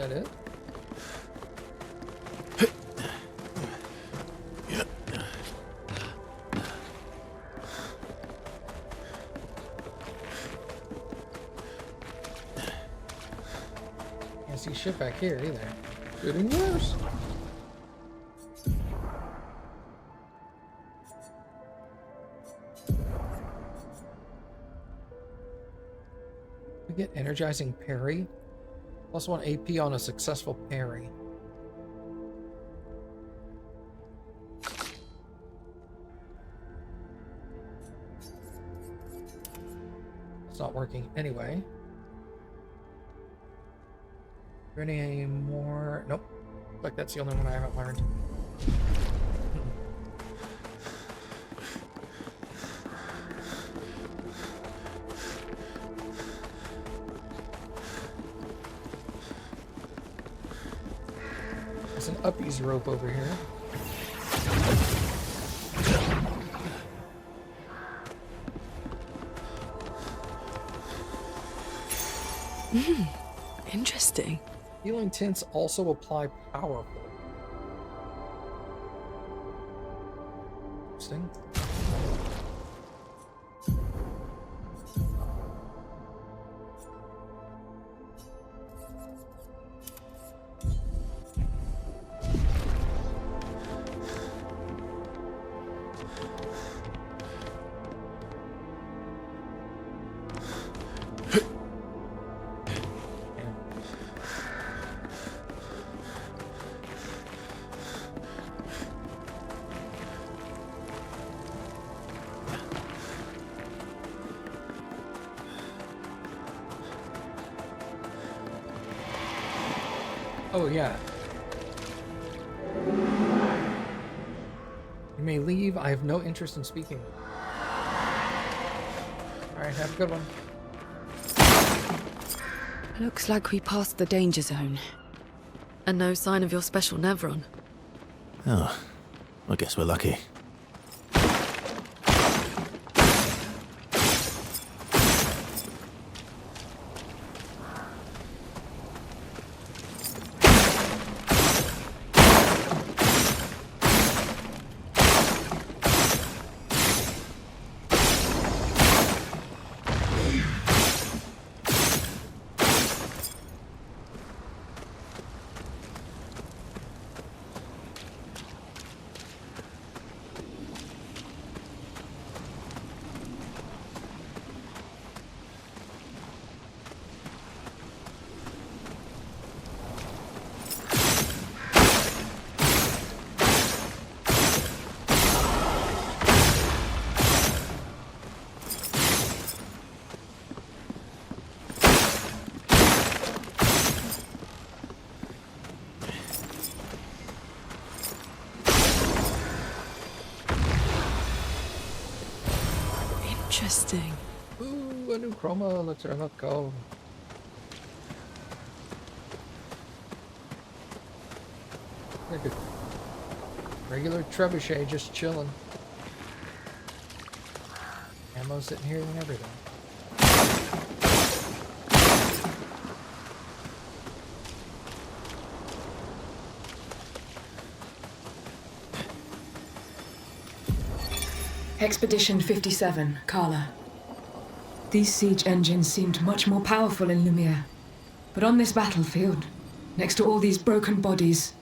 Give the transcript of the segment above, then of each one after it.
that it? Can't see shit back here either. Getting worse. We get energizing parry. Plus 1 AP on a successful parry. It's not working anyway. Are there any more? Nope. Looks like that's the only one I haven't learned. There's an uppies rope over here. Interesting. Healing tints also apply powerful. Interesting. Oh, yeah. You may leave. I have no interest in speaking. Alright, have a good one. Looks like we passed the danger zone. And no sign of your special Nevron. Oh, I guess we're lucky. Interesting. Ooh, a new chroma. Let's go. Like a regular trebuchet, just chilling. Ammo sitting here and everything. Expedition 57, Carla. These siege engines seemed much more powerful in Lumiere. But on this battlefield, next to all these broken bodies,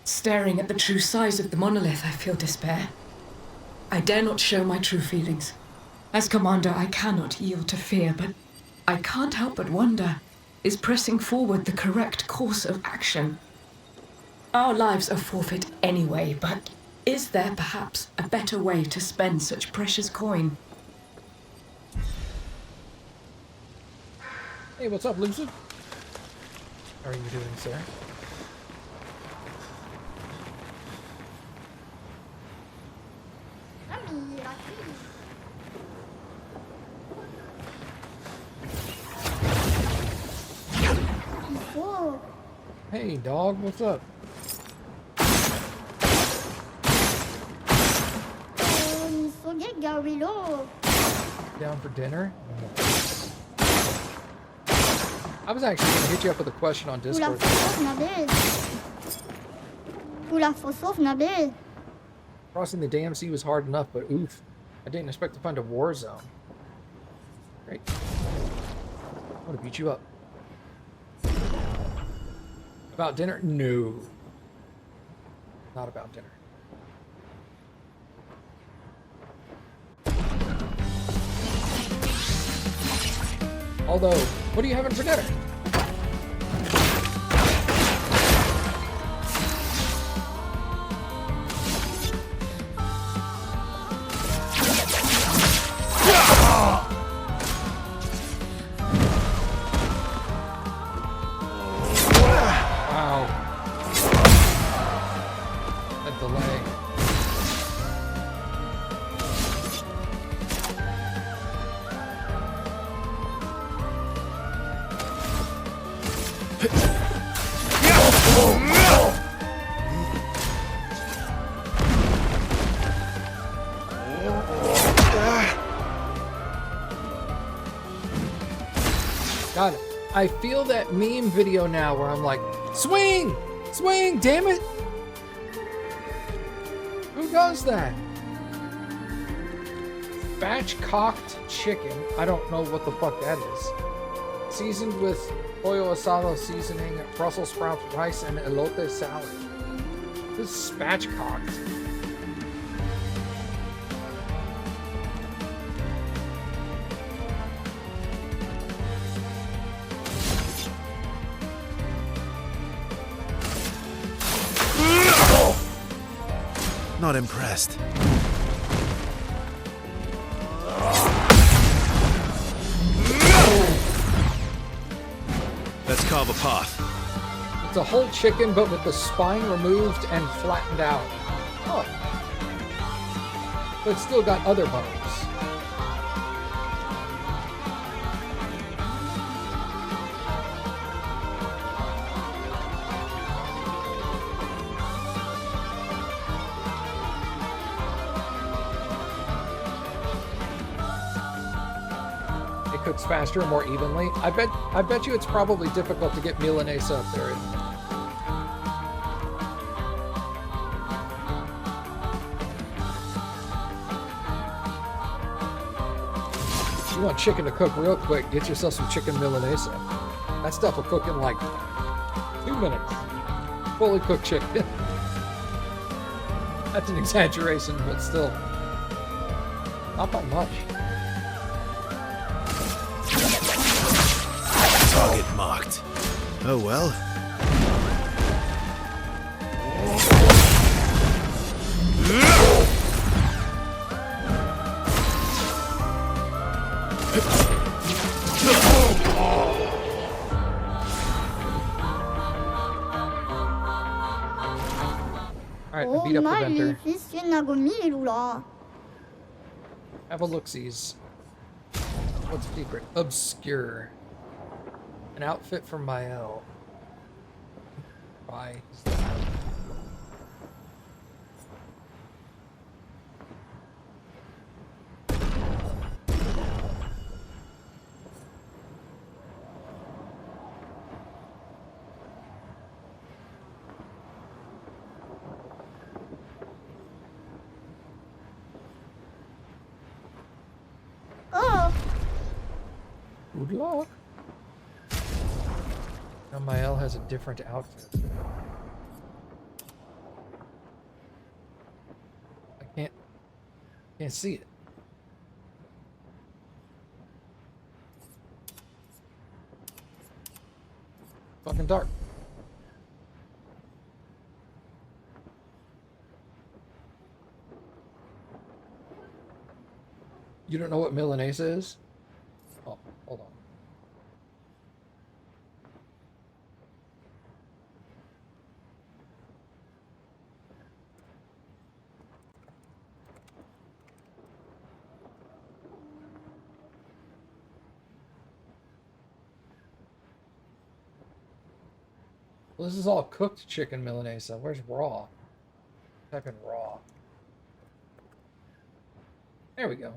staring at the true size of the monolith, I feel despair. I dare not show my true feelings. As commander, I cannot yield to fear, but I can't help but wonder, is pressing forward the correct course of action? Our lives are forfeit anyway, but is there perhaps a better way to spend such precious coin? Hey, what's up, Lucid? How are you doing, sir? Hey, dog, what's up? Down for dinner? I was actually going to hit you up with a question on Ou la Discord. fausse nabeuse. Ou la fausse nabeuse. Crossing the damn sea was hard enough, but oof. I didn't expect to find a war zone. Great. I'm going to beat you up. About dinner? No. Not about dinner. Although, what are you having for dinner? Wow. That delay. God, I feel that meme video now where I'm like, swing! Swing, damn it! Who does that? Spatchcocked chicken. I don't know what the fuck that is. Seasoned with pollo asado seasoning, Brussels sprouts, rice, and elote salad. This is spatchcocked. Not impressed. Let's carve a path. It's a whole chicken, but with the spine removed and flattened out. Oh. But it's still got other bones. It cooks faster, more evenly. I bet you it's probably difficult to get Milanese up there. If you want chicken to cook real quick, get yourself some chicken Milanese. That stuff will cook in like 2 minutes. Fully cooked chicken. That's an exaggeration, but still. Not by much. Target marked. Oh well. Alright, I Oh, beat up the Mali, vendor. fils Nagomilula. Have a look-sees. What's the secret? Obscure. An outfit for Mael. Bye. Oh, Good luck. Now Mael has a different outfit. I can't see it. Fucking dark. You don't know what Milanese is? Oh, hold on. Well, this is all cooked chicken Milanese. Where's raw? Type in raw. There we go.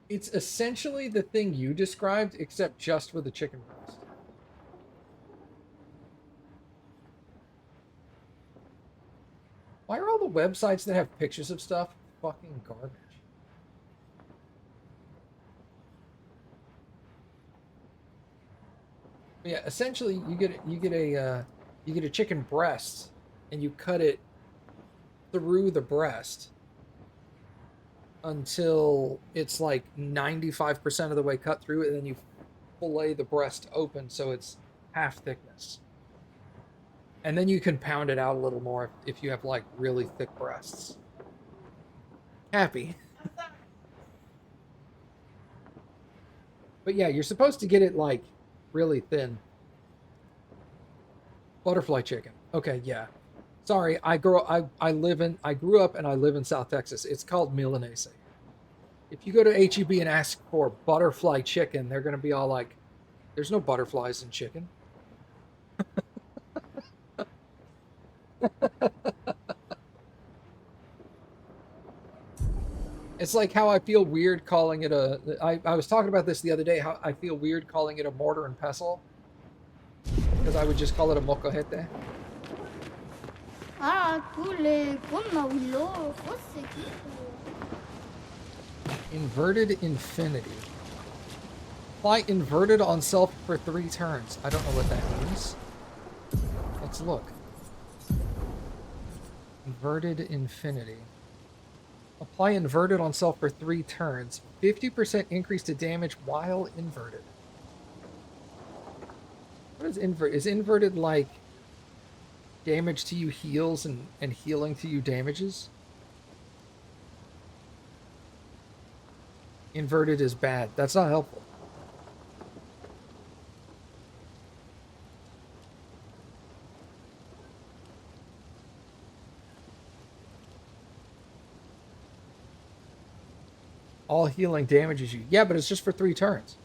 It's essentially the thing you described, except just with a chicken breast. Why are all the websites that have pictures of stuff fucking garbage? But yeah, essentially you get a chicken breast and you cut it through the breast until it's like 95% of the way cut through it, and then you fillet the breast open so it's half thickness. And then you can pound it out a little more if you have like really thick breasts. Happy. But yeah, you're supposed to get it like really thin. Butterfly chicken. Okay, yeah. Sorry, I grew up and I live in South Texas. It's called Milanese. If you go to HEB and ask for butterfly chicken, they're gonna be all like, "There's no butterflies in chicken." It's like how I feel weird calling it a. I was talking about this the other day. How I feel weird calling it a mortar and pestle because I would just call it a mocajete. Ah, tous les gomma willow, fosse equipo. Inverted infinity. Apply inverted on self for 3 turns. I don't know what that means. Let's look. Inverted infinity. Apply inverted on self for 3 turns. 50% increase to damage while inverted. What is invert? Is inverted like damage to you heals and healing to you damages? Inverted is bad. That's not helpful. All healing damages you. Yeah, but it's just for 3 turns.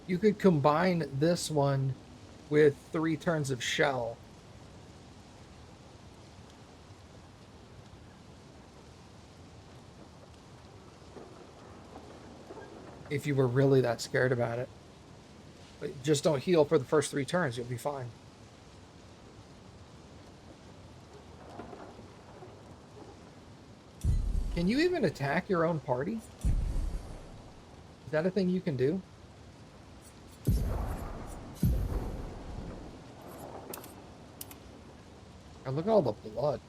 You could combine this one with 3 turns of shell. If you were really that scared about it. But just don't heal for the first 3 turns. You'll be fine. Can you even attack your own party? Is that a thing you can do? God, look at all the blood.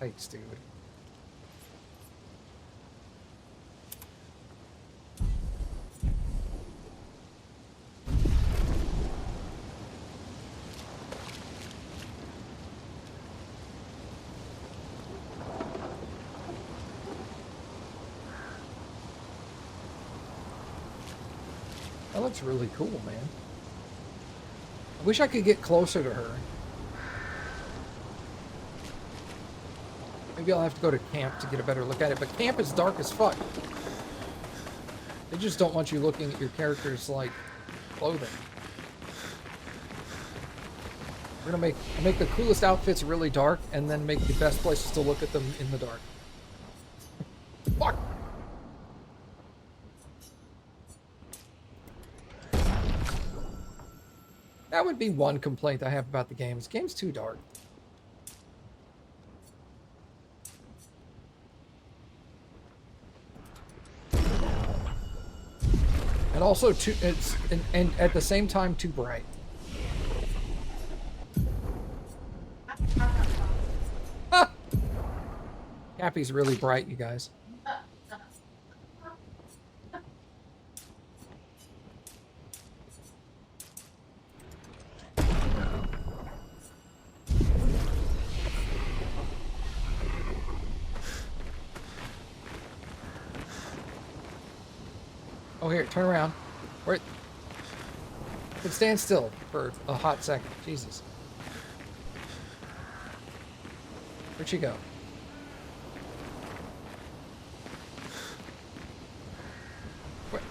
Yikes, dude. That looks really cool, man. I wish I could get closer to her. Maybe I'll have to go to camp to get a better look at it, but camp is dark as fuck. They just don't want you looking at your character's, like, clothing. We're gonna make the coolest outfits really dark, and then make the best places to look at them in the dark. Fuck! That would be one complaint I have about the game. This game's too dark. And also too, and at the same time too bright. Ah! Cappy's really bright, you guys. Oh, here, turn around. Where? But stand still for a hot second. Jesus. Where'd she go? Where?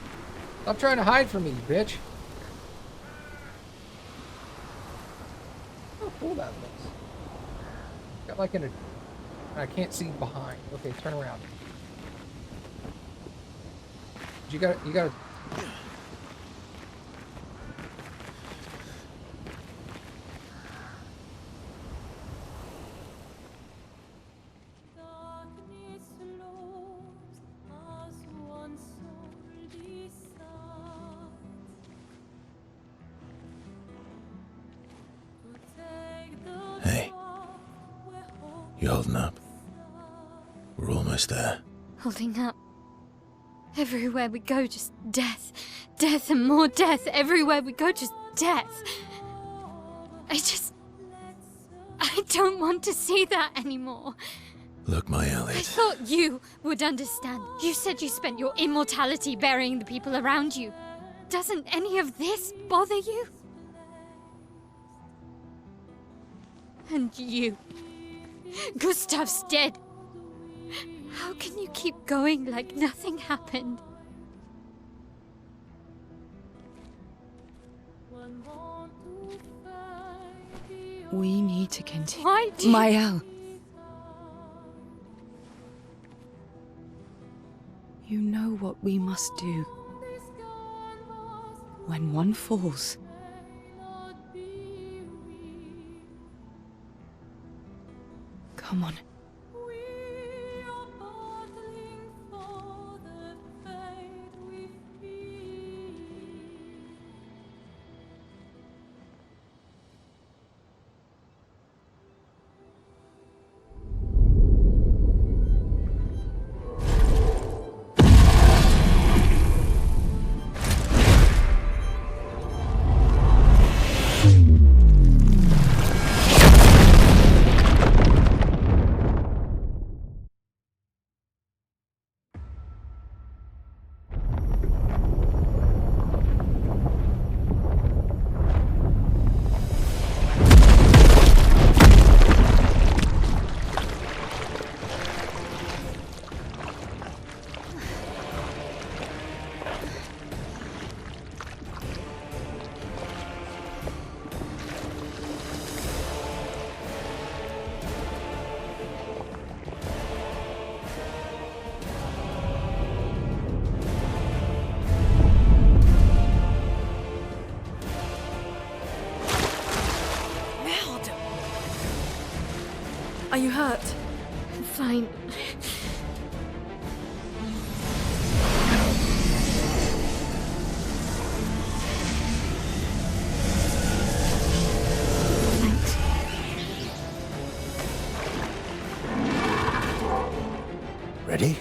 Stop trying to hide from me, you bitch. How cool that looks. Got like I can't see behind. Okay, turn around. You gotta. Hey. You holding up? We're almost there. Holding up. Everywhere we go, just death. Death and more death. Everywhere we go, just death. I don't want to see that anymore. Look, my I Elliot. thought you would understand. You said you spent your immortality burying the people around you. Doesn't any of this bother you? And you. Gustav's dead. How can you keep going like nothing happened? We need to continue. Why do you... Mael. You know what we must do. When one falls, come on. Are you hurt? I'm fine. Thanks. Ready?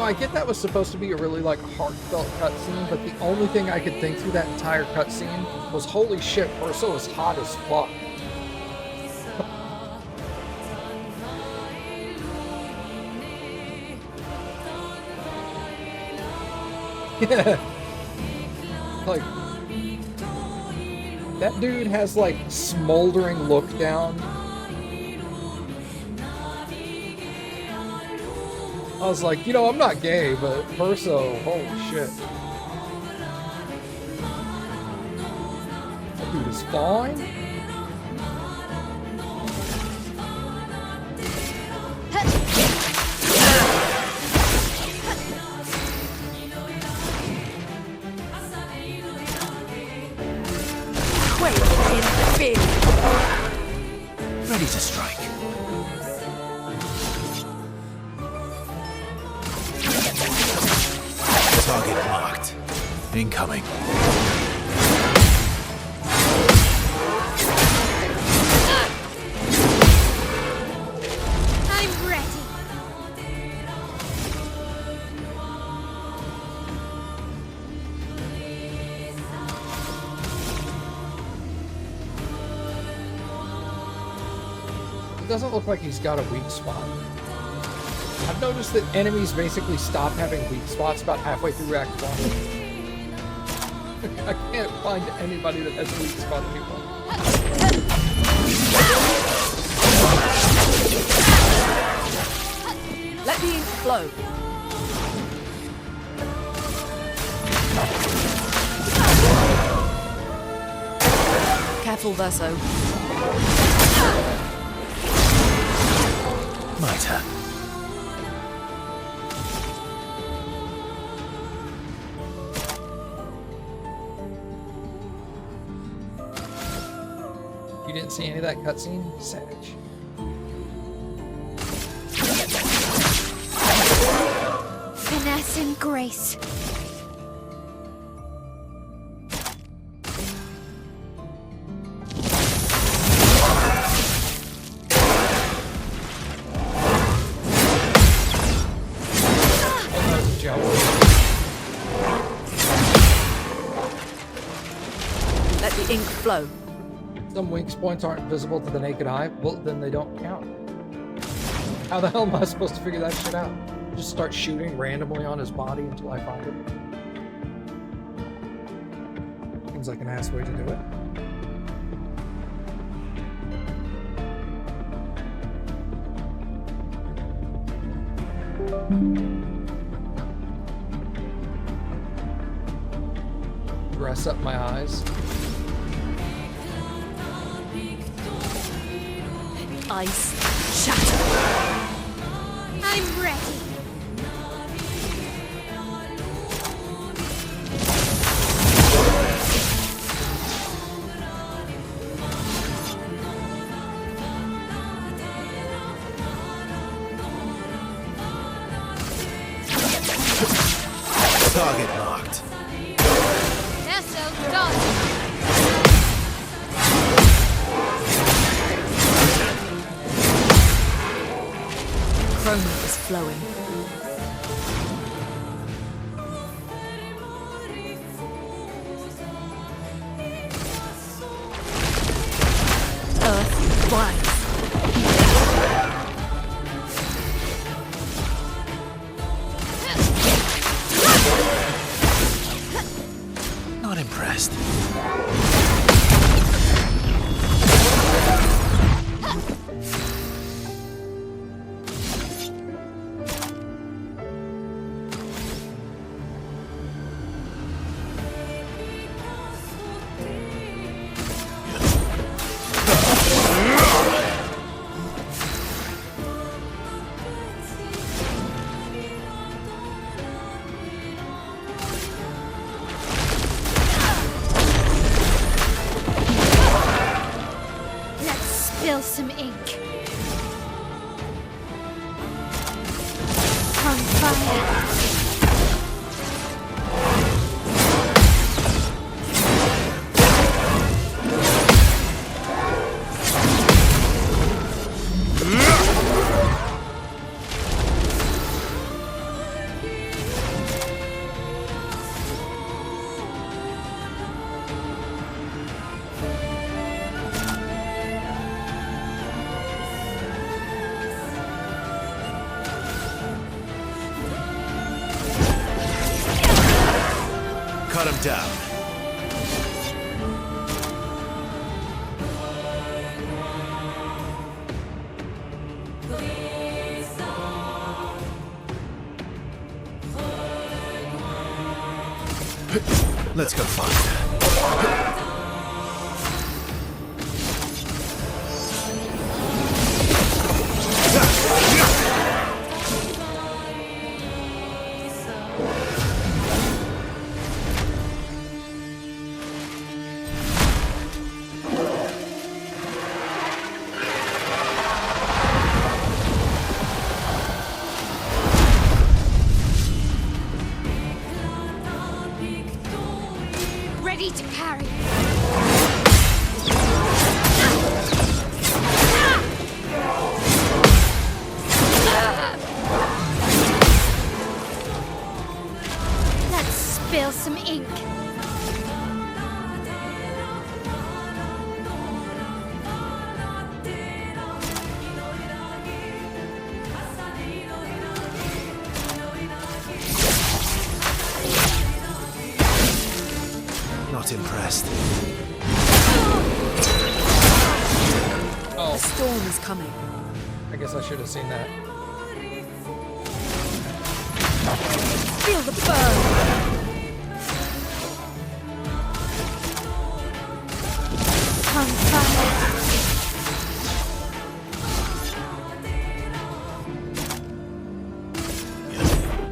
I get that was supposed to be a really like heartfelt cutscene, but the only thing I could think through that entire cutscene was, holy shit, Ursa is hot as fuck. Yeah. Like, that dude has like smoldering look down. I was like, you know, I'm not gay, but Verso, holy shit. That dude is fine. Ready to strike. Target marked. Incoming. I'm ready. doesn't look like he's got a weak spot. I've noticed that enemies basically stop having weak spots about halfway through Act 1. I can't find anybody that has a weak spot anymore. Let the ink flow. Careful, Verso. My turn. You didn't see any of that cutscene? Savage. Finesse and grace. Let the ink flow. Some weak points aren't visible to the naked eye, well, then they don't count. How the hell am I supposed to figure that shit out? Just start shooting randomly on his body until I find it? Seems like an ass way to do it. Dress up my eyes. Ice shatter. I'm ready. Target marked. Eso done. Chrome is flowing. Earth rise. Not impressed. Spill some ink. From fire. Cut him down. Let's go find her. Ready to carry. storm is coming. I guess I should have seen that. Feel the burn! On fire.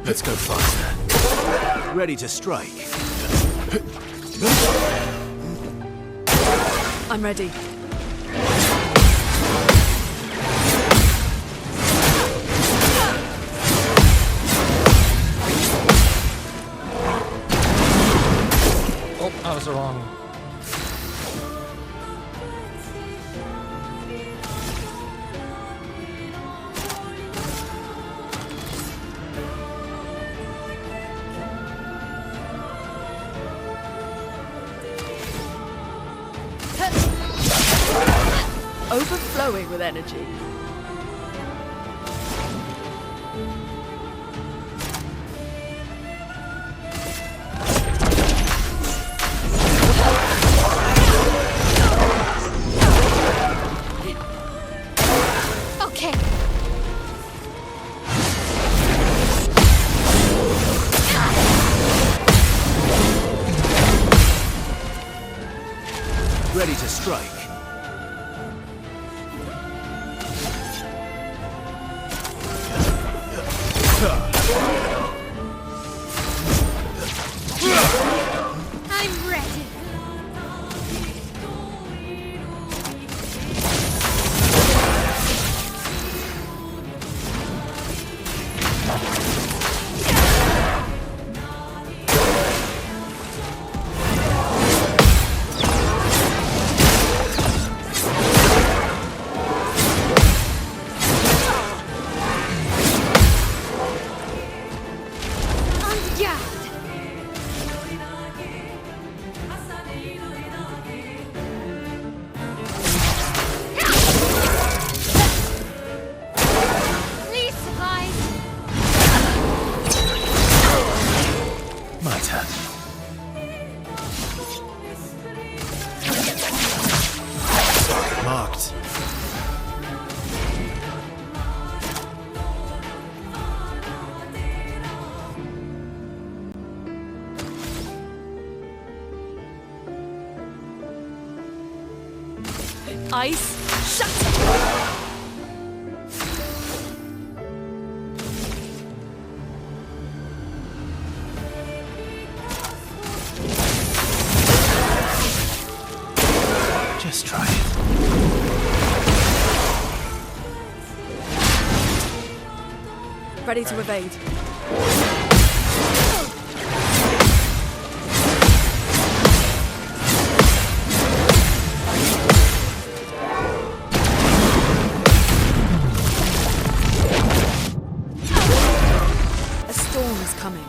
Let's go faster. Ready to strike. I'm ready. Oh, I was the wrong one. Overflowing with energy. Okay. Ready to strike. I'm ready. On guard. Please survive. My turn. Marked. Ice, shut! Just try it. Ready to evade. A storm is coming.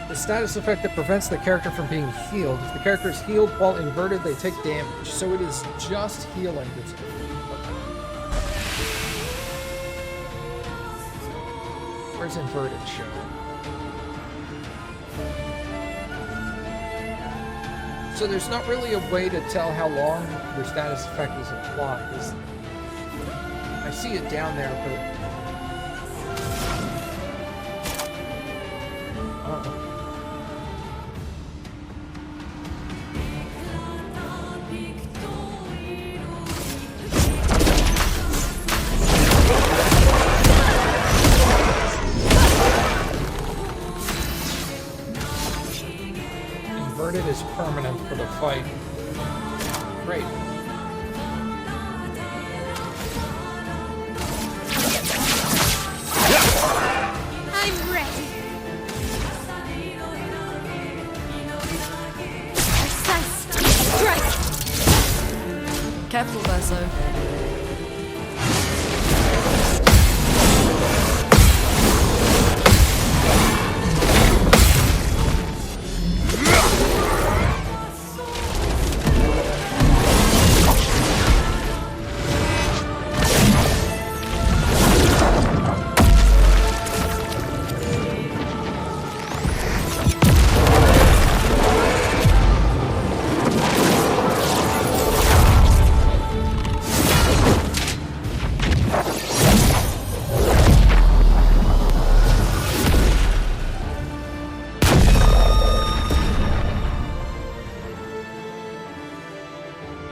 The status effect that prevents the character from being healed. If the character is healed while inverted, they take damage. So it is just healing that's... Where's inverted show? So there's not really a way to tell how long your status effect is applied. I see it down there, but... Inverted is permanent for the fight. Great. I'm ready. Precise strike. Careful, Verso.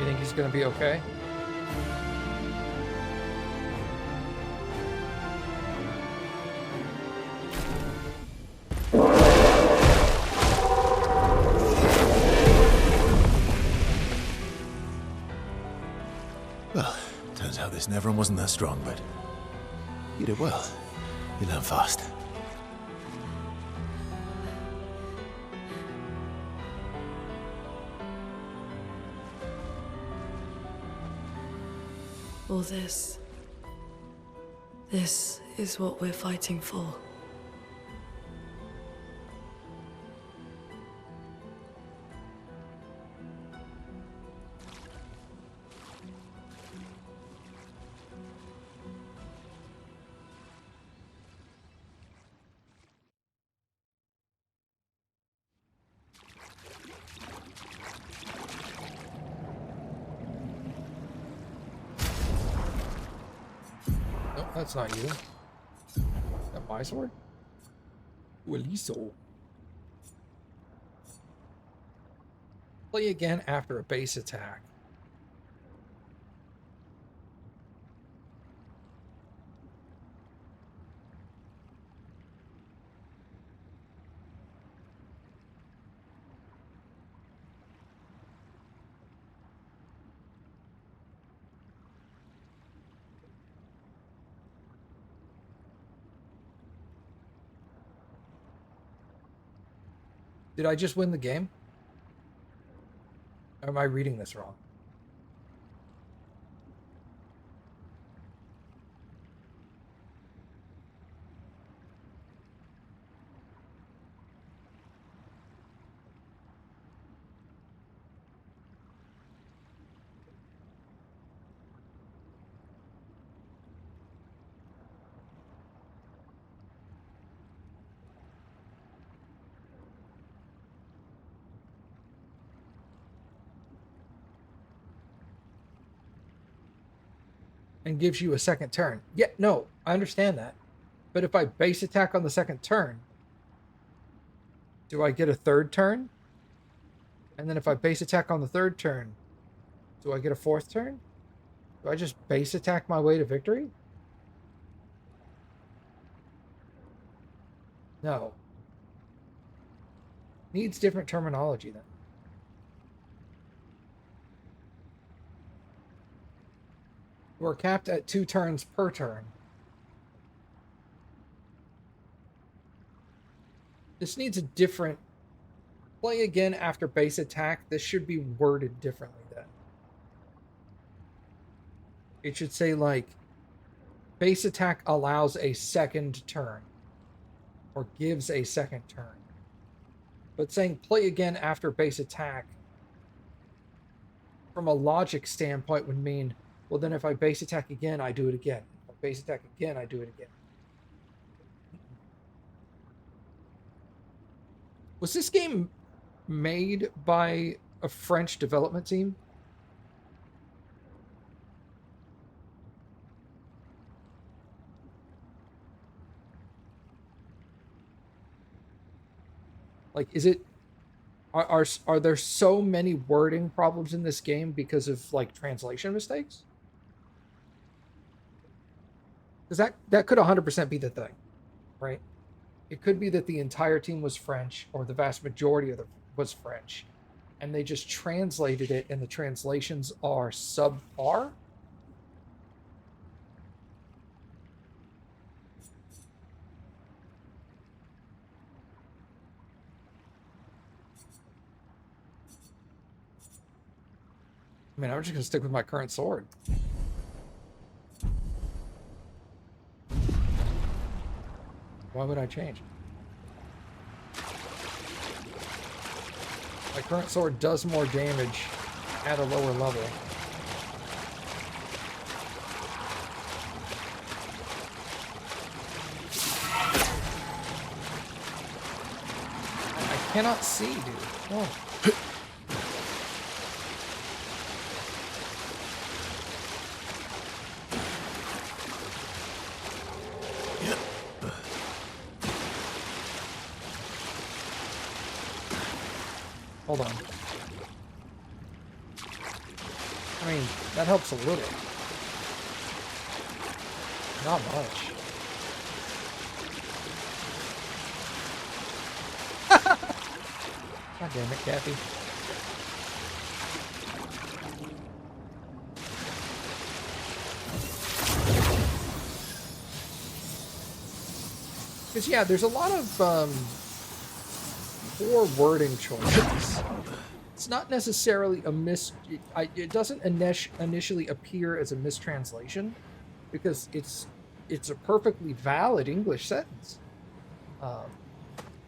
You think he's gonna be okay? Well, turns out this Neveron wasn't that strong, but you did well. You learn fast. All this. This is what we're fighting for. Nope, that's not you. Is that my sword? Waliso. Play again after a base attack. Did I just win the game? Or am I reading this wrong? And gives you a second turn. Yeah, no, I understand that. But if I base attack on the second turn, do I get a third turn? And then if I base attack on the third turn, do I get a fourth turn? Do I just base attack my way to victory? No. Needs different terminology then. We're capped at 2 turns per turn. This needs a different... Play again after base attack. This should be worded differently then. It should say like, base attack allows a second turn. Or gives a second turn. But saying play again after base attack, from a logic standpoint, would mean, well, then if I base attack again, I do it again. If I base attack again, I do it again. Was this game made by a French development team? Like, is it... Are there so many wording problems in this game because of, like, translation mistakes? Because that could 100% be the thing, right? It could be that the entire team was French, or the vast majority of them was French, and they just translated it, and the translations are subpar. I mean, I'm just gonna stick with my current sword. Why would I change? My current sword does more damage at a lower level. I cannot see, dude. Oh. Hold on. I mean, that helps a little. Not much. God damn it, Kathy. Because, yeah, there's a lot of poor wording choices. It's not necessarily a it doesn't initially appear as a mistranslation, because it's a perfectly valid English sentence.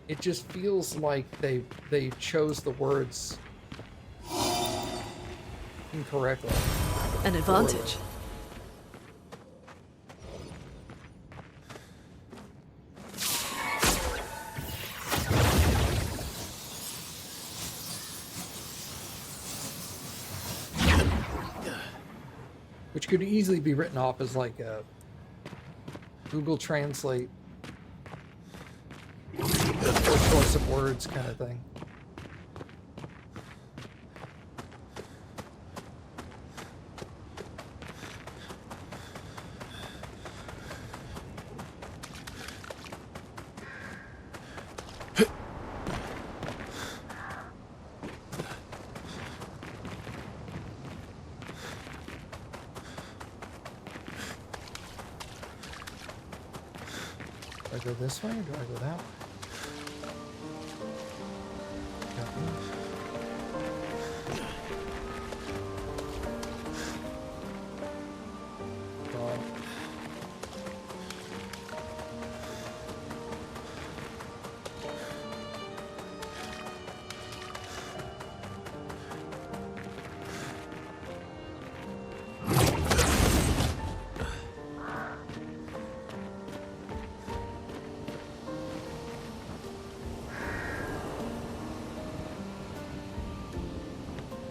It just feels like they chose the words incorrectly. An advantage. Which could easily be written off as like a Google Translate or choice of words kind of thing. Do I go this way or do I go that way? God.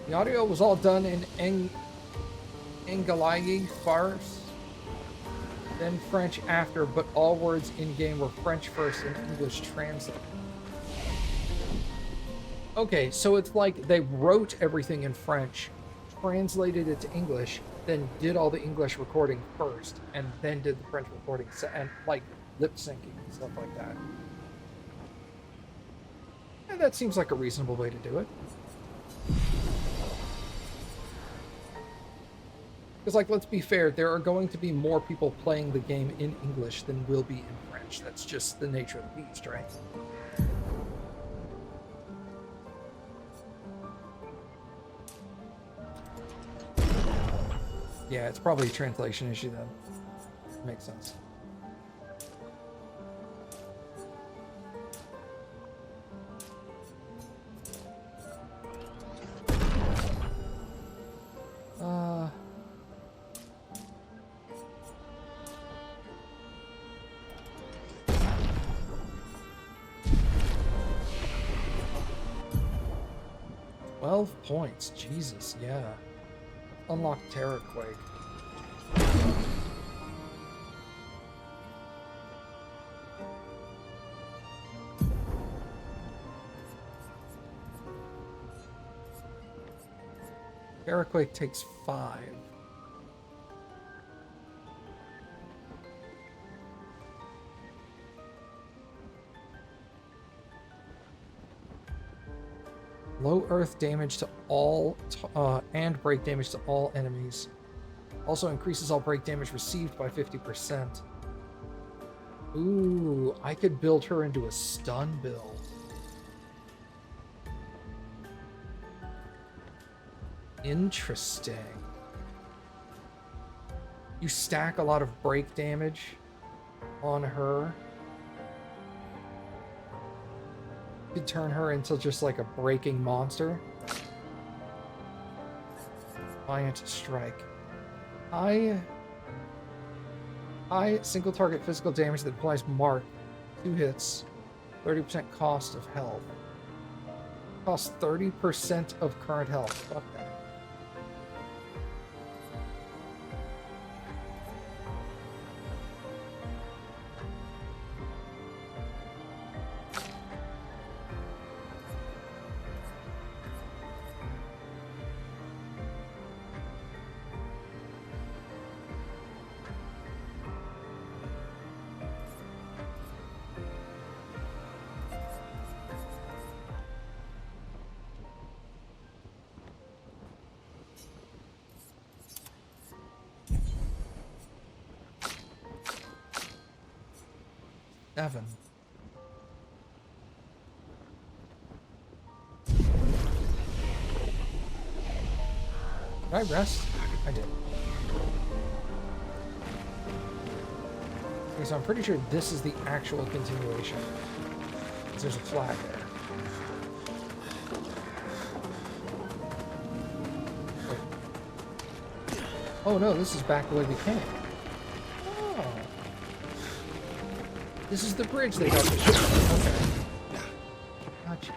The audio was all done in Engalagi first, then French after, but all words in-game were French first and English translated. Okay, so it's like they wrote everything in French, translated it to English, then did all the English recording first, and then did the French recording, and like lip syncing and stuff like that. And that seems like a reasonable way to do it. Because, like, let's be fair, there are going to be more people playing the game in English than will be in French. That's just the nature of the beast, right? Yeah, it's probably a translation issue then. Makes sense. Points, Jesus, yeah. Unlock Terror Quake. Terror Quake takes 5. Low earth damage to all, and break damage to all enemies. Also increases all break damage received by 50%. Ooh, I could build her into a stun build. Interesting. You stack a lot of break damage on her. Could turn her into just like a breaking monster. Defiant Strike. High single target physical damage that applies mark. 2 hits. 30% cost of health. Costs 30% of current health. Fuck that. Evan. Did I rest? I did. Okay, so I'm pretty sure this is the actual continuation. 'Cause there's a flag there. Wait. Oh no, this is back the way we came. Oh. This is the bridge they got to shoot. Okay. Gotcha.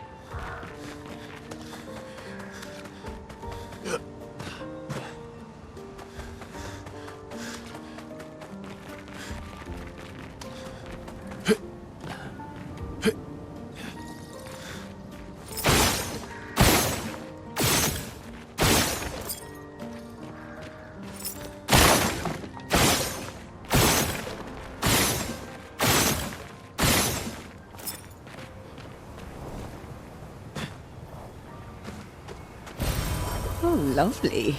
Oh, lovely.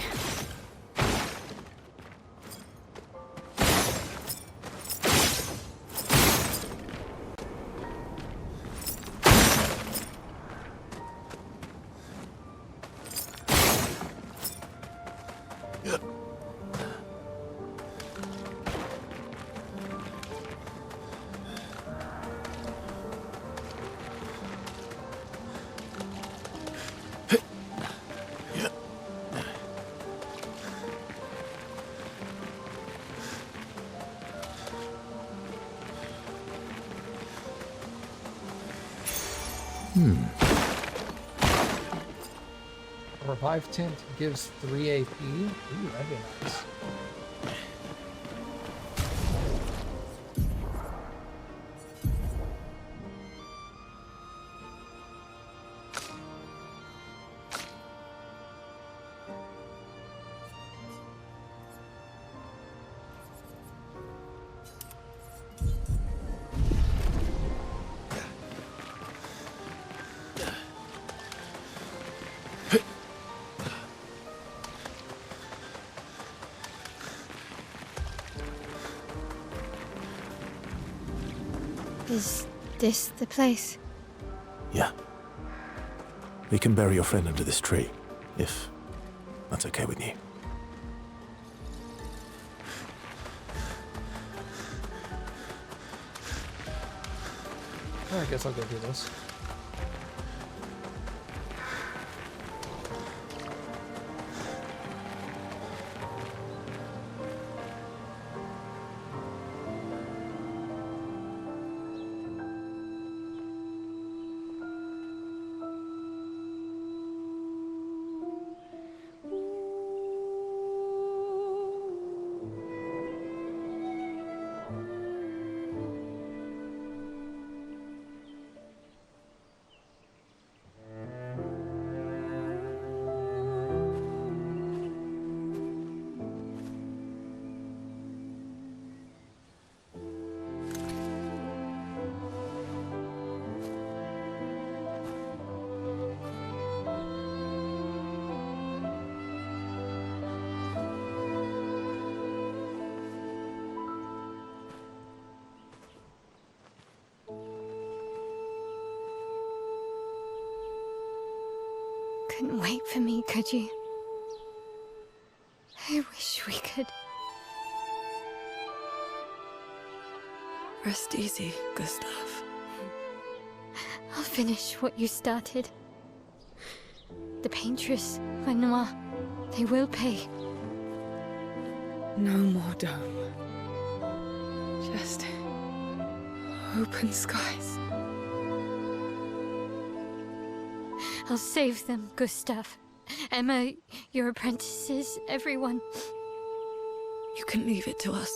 A revive tint gives 3 AP. Ooh, that'd be nice. Is this the place? Yeah. We can bury your friend under this tree, if that's okay with you. I guess I'll go do this. Couldn't wait for me, could you? I wish we could. Rest easy, Gustav. I'll finish what you started. The paintress, Renoir, they will pay. No more dome. Just open skies. I'll save them, Gustav. Emma, your apprentices, everyone. You can leave it to us.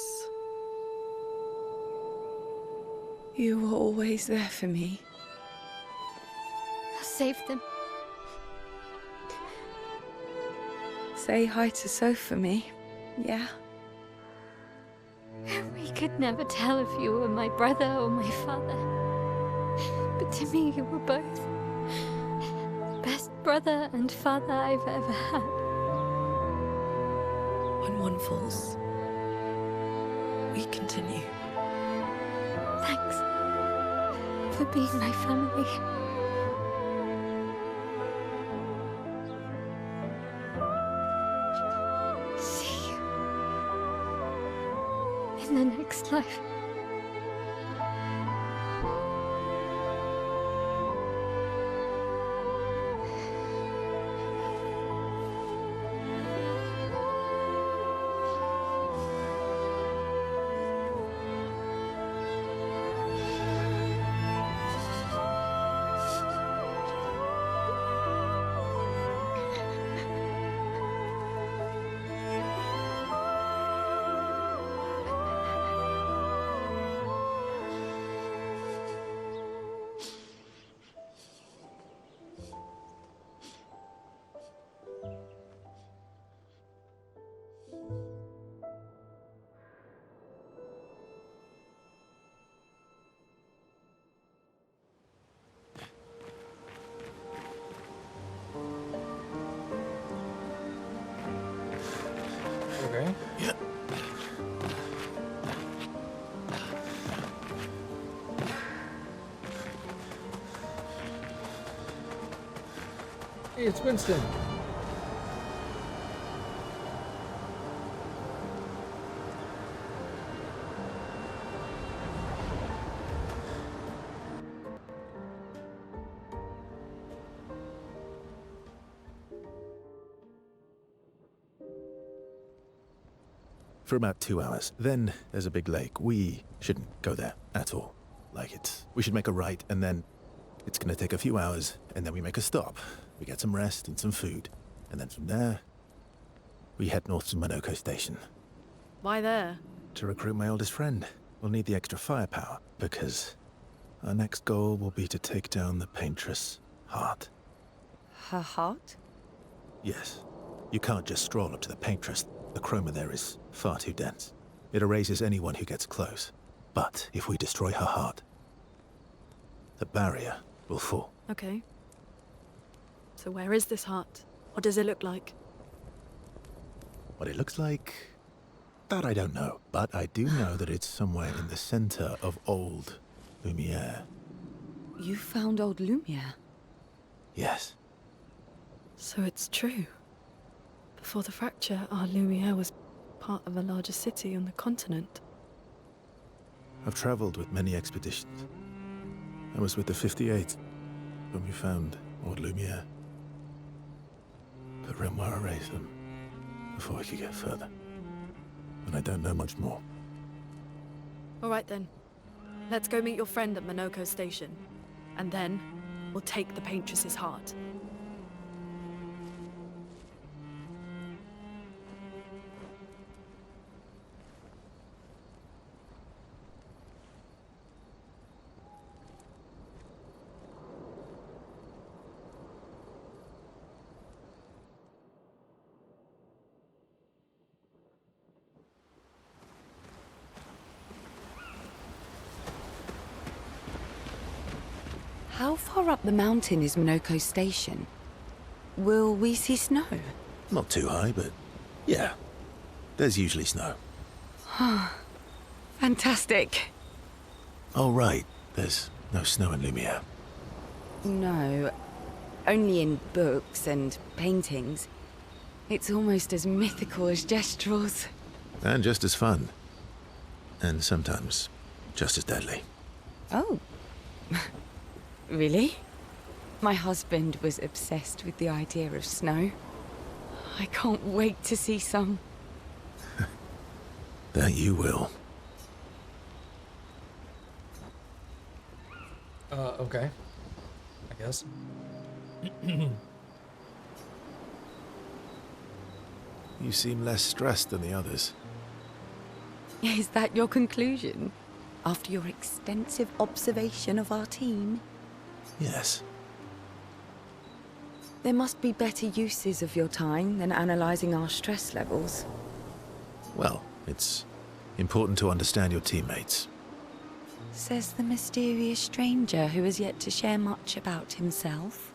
You were always there for me. I'll save them. Say hi to Soph for me, yeah? We could never tell if you were my brother or my father. But to me, you were both. Best brother and father I've ever had. When one falls, we continue. Thanks. for being my family. See you in the next life. Okay. Yeah. Hey, it's Winston. For about 2 hours. Then there's a big lake. We shouldn't go there at all. We should make a right, and then it's gonna take a few hours, and then we make a stop. We get some rest and some food. And then from there, we head north to Monoko Station. Why there? To recruit my oldest friend. We'll need the extra firepower, because our next goal will be to take down the Paintress Heart. Her heart? Yes. You can't just stroll up to the Paintress. The chroma there is far too dense. It erases anyone who gets close. But if we destroy her heart, the barrier will fall. Okay. So where is this heart? What does it look like? What it looks like, that I don't know. But I do know that it's somewhere in the center of old Lumiere. You found old Lumiere? Yes. So it's true. Before the fracture, our Lumiere was part of a larger city on the continent. I've traveled with many expeditions. I was with the 58th when we found old Lumiere. But Renoir erased them before we could get further. And I don't know much more. All right then. Let's go meet your friend at Monoko Station. And then, we'll take the Paintress's heart. How far up the mountain is Monoko Station? Will we see snow? Not too high, but yeah. There's usually snow. Fantastic. Oh, right. There's no snow in Lumiere. No, only in books and paintings. It's almost as mythical as Gestrels. And just as fun. And sometimes just as deadly. Oh. Really? My husband was obsessed with the idea of snow. I can't wait to see some. That you will. Okay. I guess. You seem less stressed than the others. Is that your conclusion? After your extensive observation of our team? Yes. There must be better uses of your time than analysing our stress levels. Well, it's important to understand your teammates. Says the mysterious stranger who has yet to share much about himself.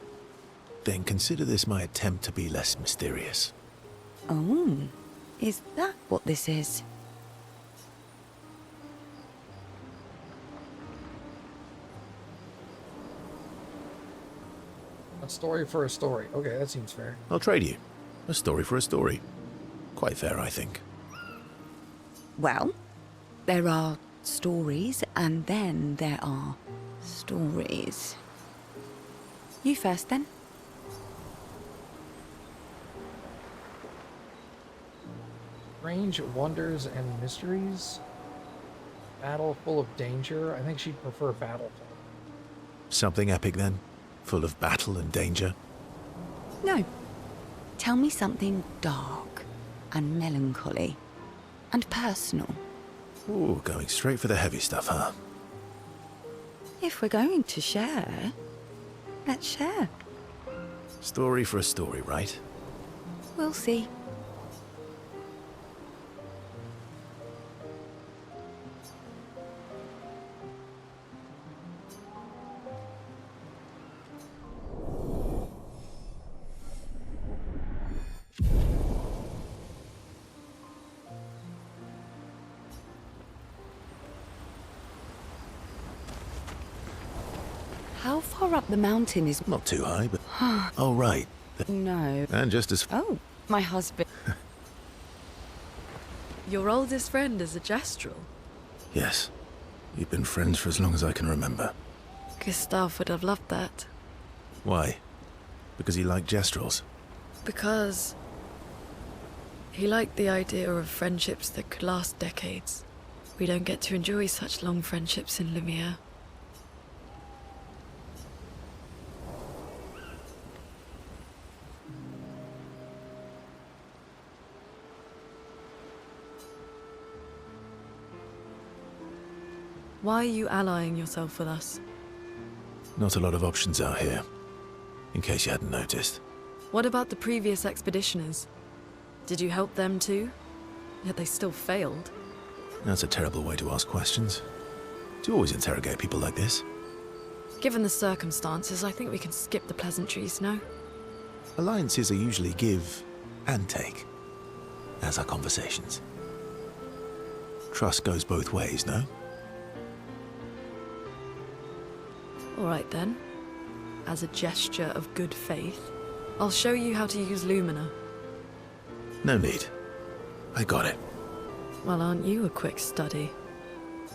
Then consider this my attempt to be less mysterious. Oh, is that what this is? story for a story. Okay, that seems fair. I'll trade you. A story for a story. Quite fair, I think. Well, there are stories, and then there are stories. You first, then. Strange wonders and mysteries. Battle full of danger. I think she'd prefer battle. Something epic, then? Full of battle and danger? No. Tell me something dark and melancholy and personal. Ooh, going straight for the heavy stuff, huh? If we're going to share, let's share. Story for a story, right? We'll see. How far up the mountain is... Not too high, but... Oh, right. No. And just as... Oh, my husband. Your oldest friend is a Gestrel. Yes. You've been friends for as long as I can remember. Gustav would have loved that. Why? Because he liked Gestrels? Because he liked the idea of friendships that could last decades. We don't get to enjoy such long friendships in Lumiere. Why are you allying yourself with us? Not a lot of options out here, in case you hadn't noticed. What about the previous expeditioners? Did you help them too? Yet they still failed. That's a terrible way to ask questions. Do you always interrogate people like this? Given the circumstances, I think we can skip the pleasantries, no? Alliances are usually give and take, as are conversations. Trust goes both ways, no? All right then. As a gesture of good faith, I'll show you how to use Lumina. No need. I got it. Well, aren't you a quick study?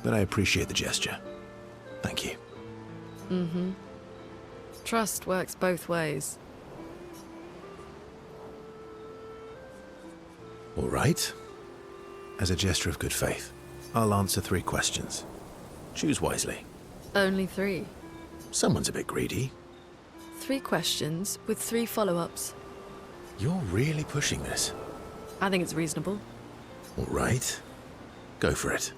But I appreciate the gesture. Thank you. Mm-hmm. Trust works both ways. All right. As a gesture of good faith, I'll answer 3 questions. Choose wisely. Only 3. Someone's a bit greedy. 3 questions with 3 follow-ups. You're really pushing this. I think it's reasonable. All right. Go for it.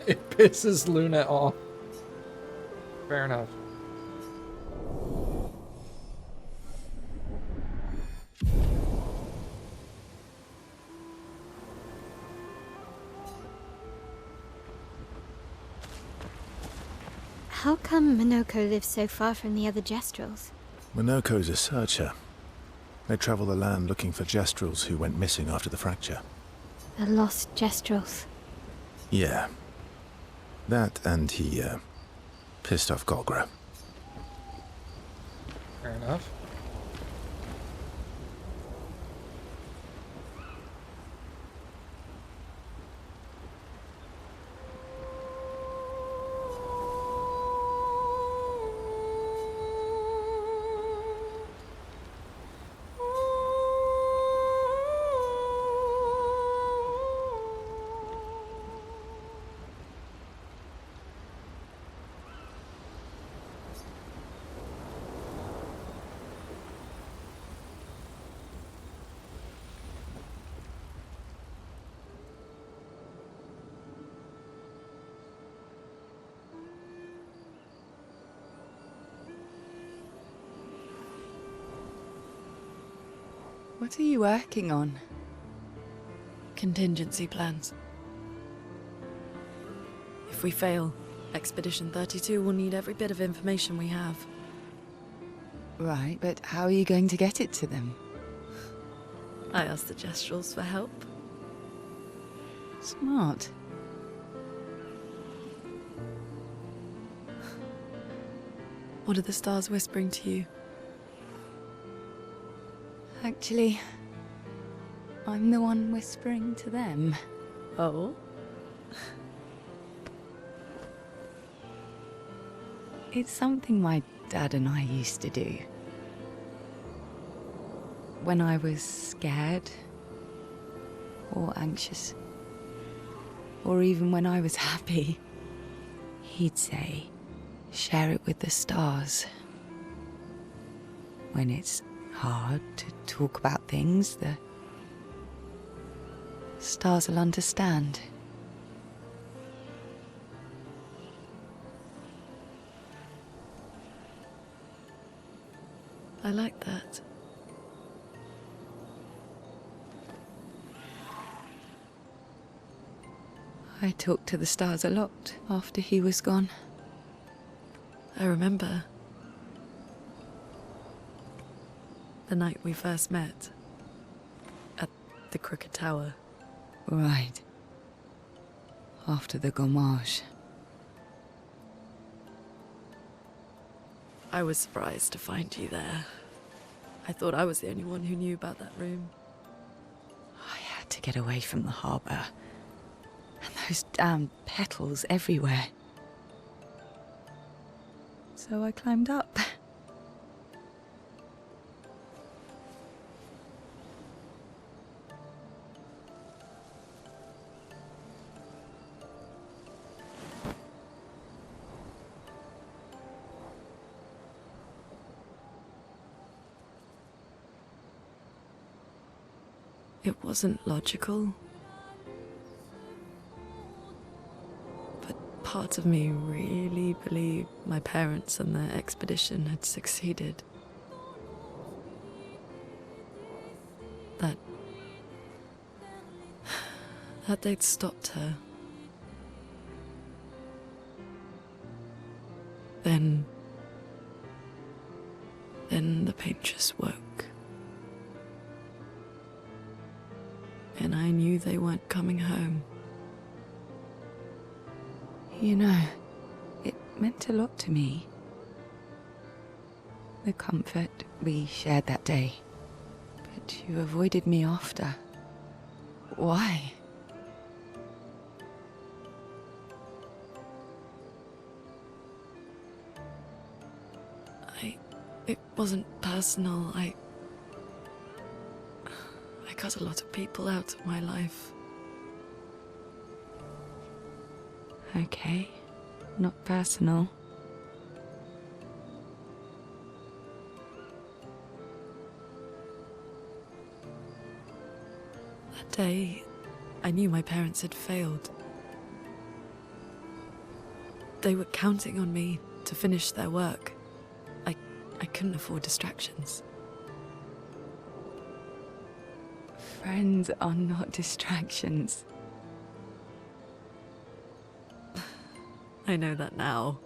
It pisses Luna off. Fair enough. How come Minoko lives so far from the other Gestrels? Minoko's a searcher. They travel the land looking for Gestrels who went missing after the fracture. The lost Gestrels. Yeah. That and he, pissed off Golgra. Fair enough. What are you working on? Contingency plans. If we fail, Expedition 32 will need every bit of information we have. Right, but how are you going to get it to them? I asked the Gestrels for help. Smart. What are the stars whispering to you? Actually, I'm the one whispering to them. Oh? It's something my dad and I used to do. When I was scared, or anxious, or even when I was happy, he'd say, share it with the stars. When it's hard to talk about things, the stars will understand. I like that. I talked to the stars a lot after he was gone. I remember the night we first met at the Crooked Tower. Right. After the gommage. I was surprised to find you there. I thought I was the only one who knew about that room. I had to get away from the harbour. And those damned petals everywhere. So I climbed up. It wasn't logical. But parts of me really believed my parents and their expedition had succeeded. That they'd stopped her. Then the paint just woke. And I knew they weren't coming home. You know, it meant a lot to me. The comfort we shared that day. But you avoided me after. Why? It wasn't personal. I cut a lot of people out of my life. Okay, not personal. That day, I knew my parents had failed. They were counting on me to finish their work. I couldn't afford distractions. Friends are not distractions. I know that now.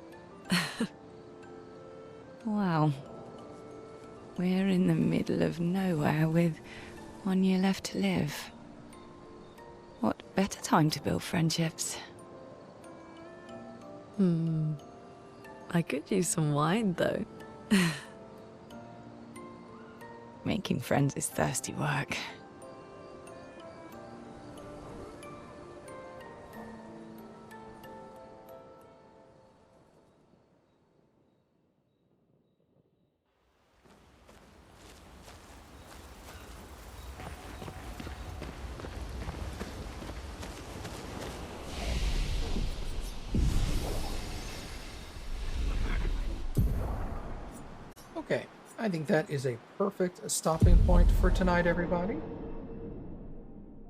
Wow. We're in the middle of nowhere with 1 year left to live. What better time to build friendships? I could use some wine, though. Making friends is thirsty work. Okay, I think that is a perfect stopping point for tonight, everybody.